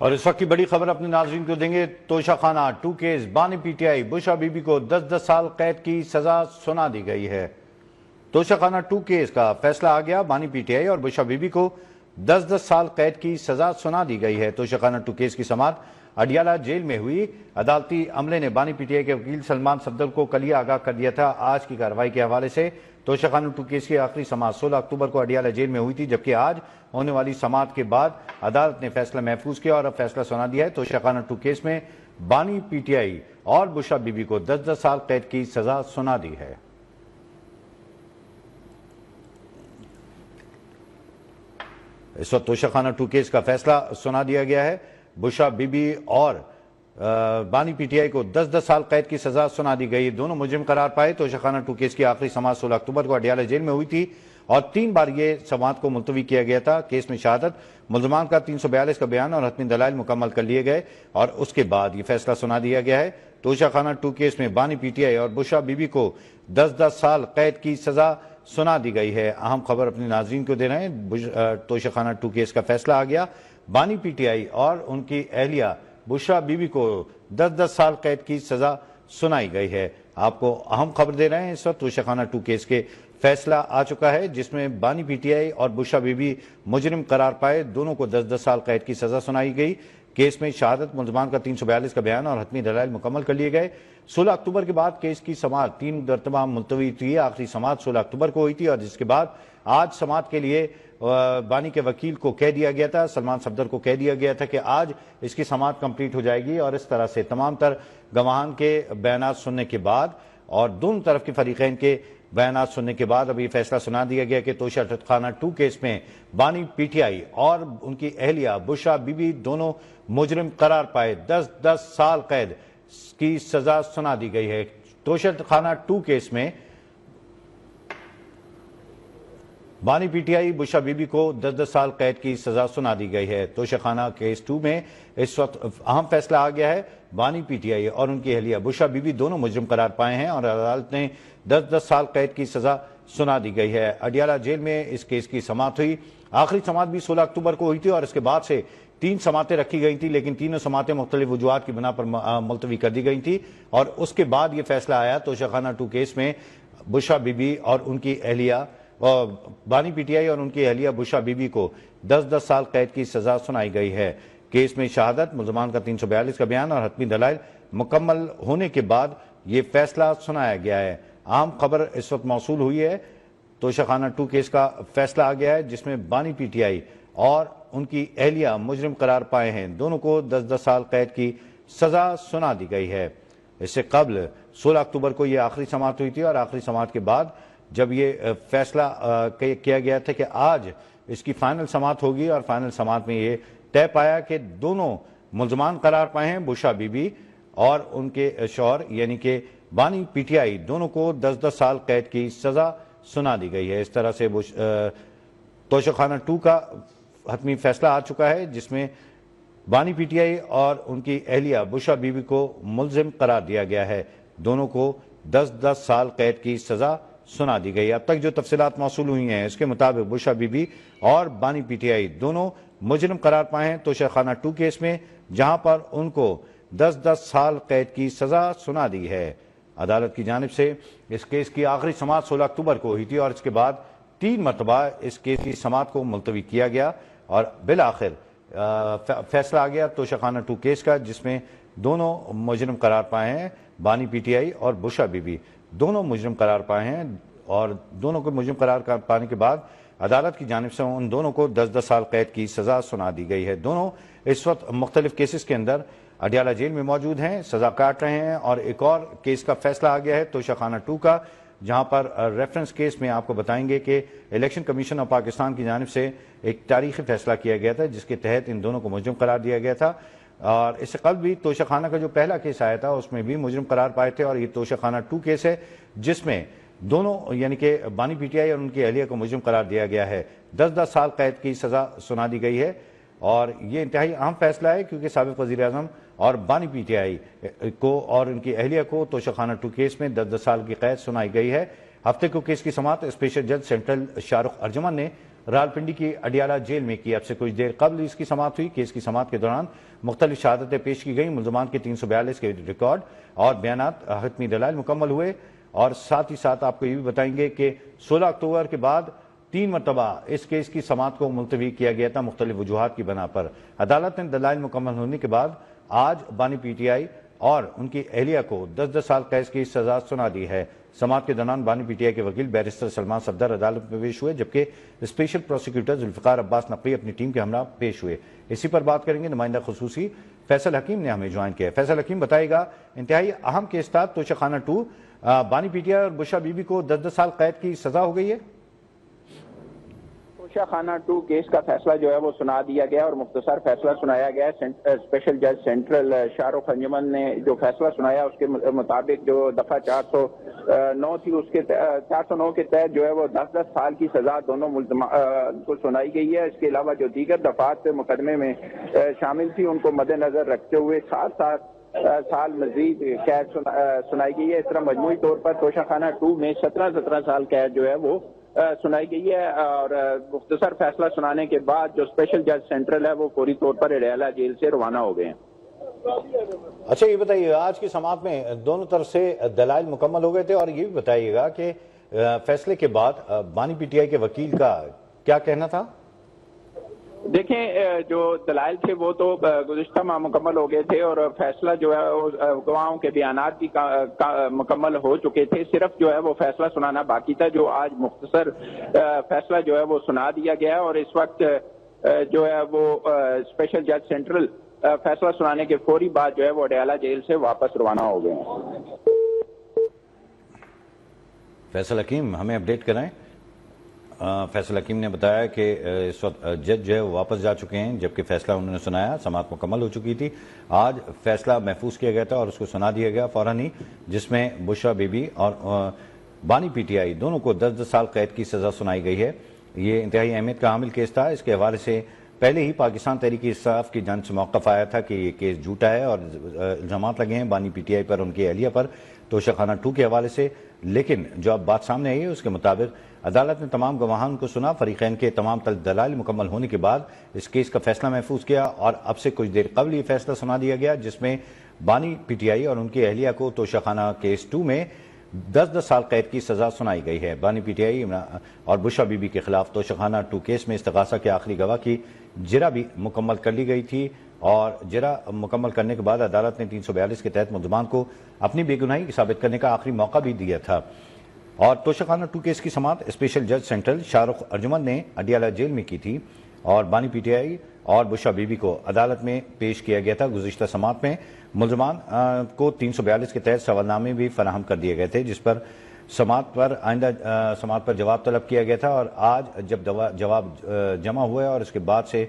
اور اس وقت کی بڑی خبر اپنے ناظرین کو دیں گے۔ توشہ خانہ 2 کیس بانی P T I Bushra be be کو 10 سال قید کی سزا سنا دی گئی ہے۔ توشہ خانہ 2 کیس کا فیصلہ آ گیا۔ بانی پی ٹی آئی اور بشرا بی بی کو 10 سال قید کی سزا سنا دی گئی ہے۔ توشہ خانہ 2 کیس کی سماعت اڈیالہ جیل میں ہوئی۔ عدالتی عملے نے بانی پی ٹی آئی کے وکیل سلمان صفدر کو کل ہی آگاہ کر دیا تھا۔ آج کی کارروائی کے حوالے سے توشہ خانہ 2 کیس کی آخری سماعت 16 اکتوبر کو اڈیالہ جیل میں ہوئی تھی، جبکہ آج ہونے والی سماعت کے بعد عدالت نے فیصلہ محفوظ کیا اور اب فیصلہ سنا دیا ہے۔ توشہ خانہ 2 کیس میں بانی پی ٹی آئی اور بشرا بی بی کو 10 سال قید کی سزا سنا دی ہے۔ اس وقت توشہ خانہ 2 کیس کا فیصلہ سنا دیا گیا ہے۔ بشرا بی بی اور بانی پی ٹی آئی کو 10 سال قید کی سزا سنا دی گئی۔ دونوں مجرم قرار پائے۔ توشہ خانہ 2 کیس کی آخری سماعت 16 اکتوبر کو اڈیالہ جیل میں ہوئی تھی اور 3 بار یہ سماعت کو ملتوی کیا گیا تھا۔ کیس میں شہادت، ملزمان کا 342 کا بیان اور حتمی دلائل مکمل کر لیے گئے اور اس کے بعد یہ فیصلہ سنا دیا گیا ہے۔ توشہ خانہ 2 کیس میں بانی پی ٹی آئی اور بشرا بی بی کو 10 سال قید کی سزا سنا دی گئی ہے۔ اہم خبر اپنے ناظرین کو دے رہے ہیں۔ توشہ خانہ 2 کیس کا فیصلہ آ گیا۔ بانی پی ٹی آئی اور ان کی اہلیہ بشرا بی بی کو 10 سال قید کی سزا سنائی گئی ہے۔ آپ کو اہم خبر دے رہے ہیں اس وقت۔ توشہ خانہ 2 کیس کے فیصلہ آ چکا ہے، جس میں بانی پی ٹی آئی اور بشرا بی بی مجرم قرار پائے۔ دونوں کو 10 سال قید کی سزا سنائی گئی۔ کیس میں شہادت، ملزمان کا 342 کا بیان اور حتمی دلائل مکمل کر لیے گئے۔ 16 اکتوبر کے بعد کیس کی سماعت 3 مرتبہ ملتوی تھی۔ آخری سماعت 16 اکتوبر کو ہوئی تھی اور جس کے بعد آج سماعت کے لیے بانی کے وکیل کو کہہ دیا گیا تھا، سلمان صفدر کو کہہ دیا گیا تھا کہ آج اس کی سماعت کمپلیٹ ہو جائے گی اور اس طرح سے تمام تر گواہان کے بیانات سننے کے بعد اور دونوں طرف کے فریقین کے بیانات سننے کے بعد اب یہ فیصلہ سنا دیا گیا کہ توشہ خانہ 2 کیس میں بانی پی ٹی آئی اور ان کی اہلیہ بشرا بی بی دونوں مجرم قرار پائے۔ 10 سال قید کی سزا سنا دی گئی ہے۔ توشہ خانہ 2 کیس میں بانی P T I Bushra be be کو 10 سال قید کی سزا سنا دی گئی ہے۔ توشہ خانہ کیس 2 میں اس وقت اہم فیصلہ آ گیا ہے۔ بانی پی ٹی آئی اور ان کی اہلیہ بشرا بی بی دونوں مجرم قرار پائے ہیں اور عدالت نے 10 سال قید کی سزا سنا دی گئی ہے۔ اڈیالہ جیل میں اس کیس کی سماعت ہوئی۔ آخری سماعت بھی 16 اکتوبر کو ہوئی تھی اور اس کے بعد سے 3 سماعتیں رکھی گئی تھیں، لیکن تینوں سماعتیں مختلف وجوہات کی بنا پر ملتوی کر دی گئی تھی اور اس کے بعد یہ فیصلہ آیا توشہ خانہ 2 کیس میں بشرا بی بی اور ان کی اہلیہ بانی پی ٹی آئی اور ان کی اہلیہ بشرا بی بی کو 10 سال قید کی سزا سنائی گئی ہے۔ کیس میں شہادت، ملزمان کا 342 کا بیان اور حتمی دلائل مکمل ہونے کے بعد یہ فیصلہ سنایا گیا ہے۔ اہم خبر اس وقت موصول ہوئی ہے۔ توشہ خانہ 2 کیس کا فیصلہ آ گیا ہے، جس میں بانی پی ٹی آئی اور ان کی اہلیہ مجرم قرار پائے ہیں۔ دونوں کو 10 سال قید کی سزا سنا دی گئی ہے۔ اس سے قبل 16 اکتوبر کو یہ آخری سماعت ہوئی تھی اور آخری سماعت کے بعد جب یہ فیصلہ کیا گیا تھا کہ آج اس کی فائنل سماعت ہوگی اور فائنل سماعت میں یہ طے پایا کہ دونوں ملزمان قرار پائے ہیں، بشرا بی بی اور ان کے شوہر یعنی کہ بانی پی ٹی آئی، دونوں کو 10 سال قید کی سزا سنا دی گئی ہے۔ اس طرح سے توشہ خانہ 2 کا حتمی فیصلہ آ چکا ہے، جس میں بانی پی ٹی آئی اور ان کی اہلیہ بشرا بی بی کو ملزم قرار دیا گیا ہے۔ دونوں کو 10 سال قید کی سزا سنا دی گئی۔ اب تک جو تفصیلات موصول ہوئی ہیں اس کے مطابق بشرا بی بی اور بانی پی ٹی آئی دونوں مجرم قرار پائے ہیں توشہ خانہ 2 کیس میں، جہاں پر ان کو 10 سال قید کی سزا سنا دی ہے۔ عدالت کی جانب سے اس کیس کی آخری سماعت 16 اکتوبر کو ہوئی تھی اور اس کے بعد 3 مرتبہ اس کیس کی سماعت کو ملتوی کیا گیا اور بالآخر فیصلہ آ گیا توشہ خانہ 2 کیس کا، جس میں دونوں مجرم قرار پائے ہیں۔ بانی پی ٹی آئی اور بشرا بی بی دونوں مجرم قرار پائے ہیں اور دونوں کو مجرم قرار پانے کے بعد عدالت کی جانب سے ان دونوں کو 10 سال قید کی سزا سنا دی گئی ہے۔ دونوں اس وقت مختلف کیسز کے اندر اڈیالہ جیل میں موجود ہیں، سزا کاٹ رہے ہیں اور ایک اور کیس کا فیصلہ آ گیا ہے توشہ خانہ 2 کا، جہاں پر ریفرنس کیس میں آپ کو بتائیں گے کہ الیکشن کمیشن آف پاکستان کی جانب سے ایک تاریخی فیصلہ کیا گیا تھا، جس کے تحت ان دونوں کو مجرم قرار دیا گیا تھا اور اس سے قبل بھی توشہ خانہ کا جو پہلا کیس آیا تھا اس میں بھی مجرم قرار پائے تھے اور یہ توشہ خانہ 2 کیس ہے، جس میں دونوں یعنی کہ بانی پی ٹی آئی اور ان کی اہلیہ کو مجرم قرار دیا گیا ہے۔ 10 سال قید کی سزا سنا دی گئی ہے اور یہ انتہائی اہم فیصلہ ہے کیونکہ سابق وزیر اعظم اور بانی پی ٹی آئی کو اور ان کی اہلیہ کو توشہ خانہ 2 کیس میں 10 سال کی قید سنائی گئی ہے۔ ہفتے کو کیس کی سماعت اسپیشل جج سینٹرل شاہ رخ ارجمن نے रावलपिंडी की अडियाला जेल में की। अब से कुछ देर कबल इसकी समाअत हुई। केस की समाअत के दौरान मुख्तलिफ शहादतें पेश की गई। मुल्ज़मान के 342 के रिकॉर्ड और बयानात हतमी दलाइल मुकम्मल हुए। और साथ ही साथ आपको ये भी बताएंगे कि 16 अक्टूबर के बाद 3 मरतबा इस केस की समाअत को मुलतवी किया गया था मुख्तलिफ वजूहात की बना पर। अदालत ने दलाइल मुकम्मल होने के बाद आज बानी पीटीआई और उनकी अहलिया को 10-10 साल कैद की सजा सुना दी है। समाअत के दौरान बानी पीटीआई के वकील बैरिस्टर सलमान सफदर अदालत में पेश हुए, जबकि स्पेशल प्रोसिक्यूटर जुल्फ़िकार अब्बास नकवी अपनी टीम के हमरा पेश हुए। इसी पर बात करेंगे। नुमाइंदा खुसूसी फैसल हकीम ने हमें ज्वाइन किया। फैसल हकीम बताएगा, इंतहाई अहम केस था तोशाखाना 2, बानी पीटीआई और बुशरा बीबी को 10-10 साल कैद की सजा हो गई है। तोशाखाना 2 केस का फैसला जो है वो सुना दिया गया और मुख्तसर फैसला सुनाया गया है। स्पेशल जज सेंट्रल शाहरुख अंजुमन ने जो फैसला सुनाया उसके मुताबिक जो दफा 409 थी उसके 409 के तहत जो है वो 10-10 साल की सजा दोनों मुल्ज़िम को सुनाई गई है। इसके अलावा जो दीगर दफात मुकदमे में शामिल थी उनको मद्देनजर रखते हुए 7 साल मजीद कैद सुनाई गई है। इस तरह मजमूई तौर पर तोशाखाना 2 में 17 साल कैद जो है वो सुनाई गई है। और मुख्तसर फैसला सुनाने के बाद जो स्पेशल जज सेंट्रल है वो फौरी तौर पर अडियाला जेल से रवाना हो गए हैं। अच्छा, ये बताइए, आज की समाअत में दोनों तरफ से दलाइल मुकम्मल हो गए थे, और ये भी बताइएगा कि फैसले के बाद बानी पीटीआई के वकील का क्या कहना था? देखें, जो दलाइल थे वो तो गुज़िश्ता माह मुकम्मल हो गए थे और फैसला जो है गवाहों के बयानात भी मुकम्मल हो चुके थे। सिर्फ जो है वो फैसला सुनाना बाकी था, जो आज मुख्तसर फैसला जो है वो सुना दिया गया है। और इस वक्त जो है वो स्पेशल जज सेंट्रल फैसला सुनाने के फौरी बाद जो है वो अडियाला जेल से वापस रवाना हो गए हैं। फैसल हकीम हमें अपडेट कराएं। फैसल हकीम ने बताया कि इस वक्त जज जो है वो वापस जा चुके हैं, जबकि फैसला उन्होंने सुनाया, समाअत मुकम्मल हो चुकी थी। आज फैसला महफूज किया गया था और उसको सुना दिया गया फौरन ही, जिसमें बुशरा बीबी और बानी पीटीआई दोनों को 10-10 साल कैद की सजा सुनाई गई है। ये इंतहाई अहमियत का हामिल केस था। इसके हवाले से पहले ही पाकिस्तान तहरीक इंसाफ की जानिब से मौक़िफ़ आया था कि ये केस झूठा है और इल्ज़ामात लगे हैं बानी पीटीआई पर, उनकी अहलिया पर, तोशाखाना 2 के हवाले से। लेकिन जो अब बात सामने आई है उसके मुताबिक अदालत ने तमाम गवाहान को सुना, फरीक़ैन के तमाम दलाइल मुकम्मल होने के बाद इस केस का फैसला महफूज किया और अब से कुछ देर कबल ये फैसला सुना दिया गया, जिसमें बानी पीटीआई और उनकी अहलिया को तोशाखाना केस 2 में 10-10 साल कैद की सजा सुनाई गई है। बानी पीटीआई और बुशरा बीबी के खिलाफ तोशाखाना 2 केस में इस्तग़ासा के आखिरी गवाह की जिरा भी मुकम्मल कर ली गई थी और जिरा मुकम्मल करने के बाद अदालत ने 342 के तहत मुल्ज़मान को अपनी बेगुनाही साबित करने का आखिरी मौका भी दिया था। और तोशाखाना 2 केस की समाअत स्पेशल जज सेंट्रल शाहरुख अर्जुमन ने अडियाला जेल में की थी और बानी पीटीआई और बुशरा बीबी को अदालत में पेश किया गया था। गुज़िश्ता समाअत में मुल्ज़मान को 342 के तहत सवालनामे भी फराहम कर दिए गए थे, जिस पर समाअत पर आइंदा समाअत पर जवाब तलब किया गया था। और आज जब जवाब जमा हुआ और उसके बाद से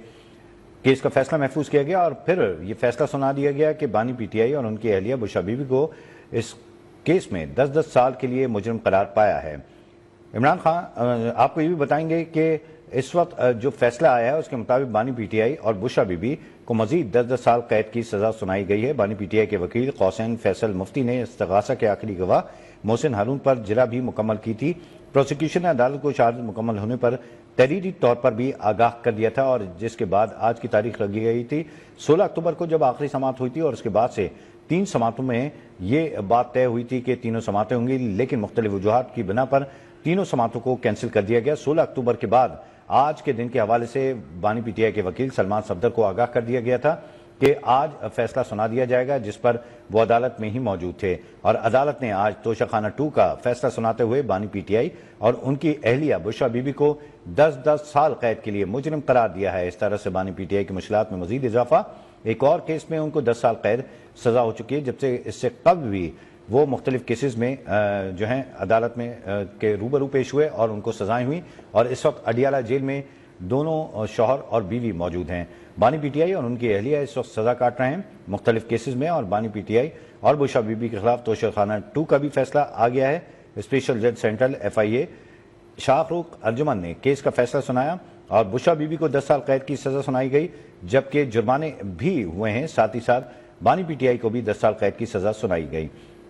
केस का फैसला महफूज किया गया और फिर ये फैसला सुना दिया गया कि बानी पीटीआई और उनकी अहलिया बुशरा बीबी को इस केस में 10-10 साल के लिए मुजरिम करार पाया है। इमरान खान आपको ये भी बताएंगे कि इस वक्त जो फैसला आया है उसके मुताबिक बानी पीटीआई और बुशरा बीबी को मजीद 10-10 साल कैद की सजा सुनाई गई है। बानी पीटीआई के वकील कौसैन फैसल मुफ्ती ने इस्तग़ासा के आखिरी गवाह मोहसिन हारून पर जिरा भी मुकम्मल की थी। प्रोसिक्यूशन ने अदालत को शहादत मुकम्मल होने पर तहरीरी तौर पर भी आगाह कर दिया था और जिसके बाद आज की तारीख लगी गई थी 16 अक्टूबर को, जब आखिरी समाअत हुई थी और उसके बाद से 3 समाअतों में ये बात तय हुई थी कि तीनों समाअतें होंगी, लेकिन मुख्तलिफ वजूहात की बिना पर तीनों समाअतों को कैंसिल कर दिया गया। 16 अक्टूबर के बाद आज के दिन के हवाले से बानी पीटीआई के वकील सलमान सफदर को आगाह कर दिया गया था कि आज फैसला सुना दिया जाएगा, जिस पर वो अदालत में ही मौजूद थे। और अदालत ने आज तोशाखाना 2 का फैसला सुनाते हुए बानी पीटीआई और उनकी अहलिया बुशरा बीबी को 10-10 साल कैद के लिए मुजरिम करार दिया है। इस तरह से बानी पीटीआई की मुश्किलात में मजीद इजाफा। एक और केस में उनको 10 साल कैद सजा हो चुकी है, जबसे इससे कबल भी वो मुख्तलिफ केसेस में जो हैं अदालत में के रूबरू पेश हुए और उनको सजाएं हुई और इस वक्त अडियाला जेल में दोनों शौहर और बीवी मौजूद हैं। बानी पीटीआई और उनकी अहलिया इस वक्त सजा काट रहे हैं मुख्तलिफ केसेस में और बानी पीटीआई और बुशरा बीबी के खिलाफ तोशाखाना 2 का भी फैसला आ गया है। स्पेशल जज सेंट्रल FIA शाहरुख अर्जुमन ने केस का फैसला सुनाया और बुशरा बीबी को 10 साल कैद की सजा सुनाई गई, जबकि जुर्माने भी हुए हैं। साथ ही साथ बानी पीटीआई को भी 10 साल कैद की सजा सुनाई गई।